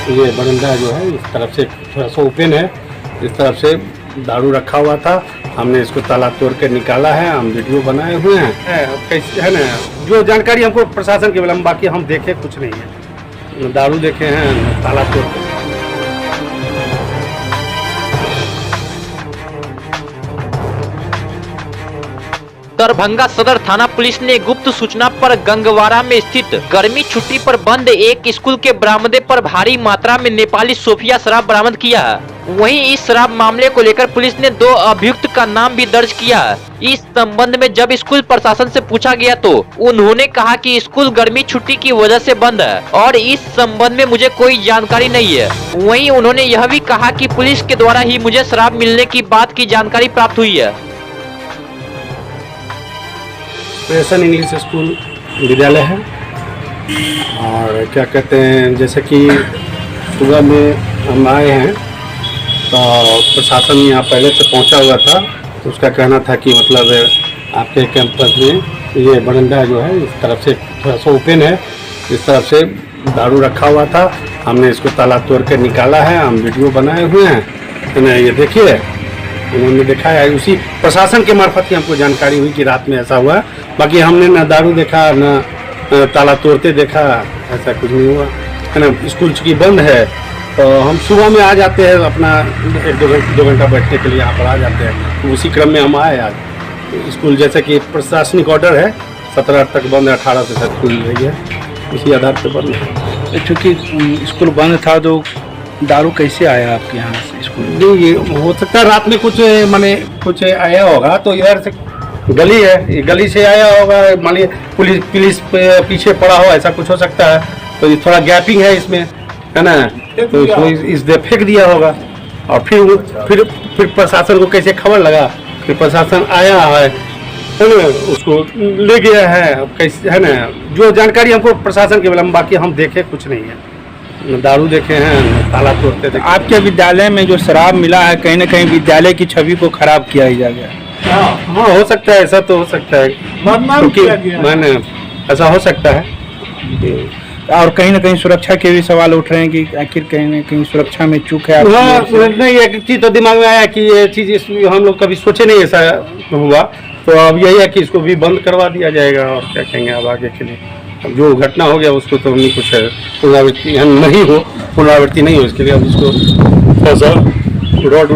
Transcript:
ये बरंडा जो है इस तरफ से थोड़ा सा ओपन है, इस तरफ से दारू रखा हुआ था। हमने इसको ताला तोड़ के निकाला है, हम वीडियो बनाए हुए हैं। कैसे है ना, जो जानकारी हमको प्रशासन के मिला, बाकी हम देखे कुछ नहीं है। दारू देखे हैं ताला तोड़ के। दरभंगा सदर थाना पुलिस ने गुप्त सूचना पर गंगवाड़ा में स्थित गर्मी छुट्टी पर बंद एक स्कूल के बरामदे पर भारी मात्रा में नेपाली सोफिया शराब बरामद किया है। वहीं इस शराब मामले को लेकर पुलिस ने 2 अभियुक्त का नाम भी दर्ज किया है। इस संबंध में जब स्कूल प्रशासन से पूछा गया तो उन्होंने कहा कि स्कूल गर्मी छुट्टी की वजह से बंद है और इस संबंध में मुझे कोई जानकारी नहीं है। वहीं उन्होंने यह भी कहा कि पुलिस के द्वारा ही मुझे शराब मिलने की बात की जानकारी प्राप्त हुई है। प्रेसन इंग्लिश स्कूल विद्यालय है और क्या कहते हैं, जैसे कि सुबह में हम आए हैं तो प्रशासन यहाँ पहले से पहुँचा हुआ था। तो उसका कहना था कि मतलब आपके कैंपस में ये बरंडा जो है इस तरफ से थोड़ा सा ओपन है, इस तरफ से दारू रखा हुआ था। हमने इसको ताला तोड़ के निकाला है, हम वीडियो बनाए हुए हैं। तो ये देखिए, उन्होंने देखा है, उसी प्रशासन के मार्फत ही हमको जानकारी हुई कि रात में ऐसा हुआ। बाकी हमने ना दारू देखा ना ताला तोड़ते देखा, ऐसा कुछ नहीं हुआ है ना। स्कूल चूँकि बंद है तो हम सुबह में आ जाते हैं, अपना 1-2 घंटा बैठने के लिए यहाँ पर आ जाते हैं। तो उसी क्रम में हम आए आज। तो स्कूल जैसे कि प्रशासनिक ऑर्डर है 17 तक बंद है, 18 से खुल रही है, उसी आधार पर बंद है। चूँकि स्कूल बंद था तो दारू कैसे आया आपके यहाँ से स्कूल? नहीं, ये हो सकता है रात में कुछ माने कुछ आया होगा, तो इधर से गली है, गली से आया होगा। मान लीजिए पुलिस पीछे पड़ा हो, ऐसा कुछ हो सकता है। तो ये थोड़ा गैपिंग है इसमें, है ना, तो इसको इसने फेंक दिया होगा। और फिर प्रशासन को कैसे खबर लगा, फिर प्रशासन आया है ना, उसको ले गया है कैसे, है ना। जो जानकारी हमको प्रशासन के मिला, बाकी हम देखे कुछ नहीं है। दारू देखे हैं, ताला तोड़ते थे। आपके विद्यालय में जो शराब मिला है, कहीं न कहीं विद्यालय की छवि को खराब किया ही जा गया। हाँ, हो सकता है, ऐसा तो हो सकता है, क्योंकि मैंने ऐसा हो सकता है। और कहीं न कहीं सुरक्षा के भी सवाल उठ रहे हैं कि आखिर कहीं न कहीं सुरक्षा में चूक है। नहीं, एक चीज़ तो दिमाग में आया कि ये चीज़ हम लोग कभी सोचे नहीं ऐसा हुआ, तो अब यही है कि इसको भी बंद करवा दिया जाएगा। और क्या कहेंगे अब आगे के लिए, अब जो घटना हो गया उसको तो नहीं कुछ पुनरावृत्ति नहीं हो, इसके लिए अब इसको रोड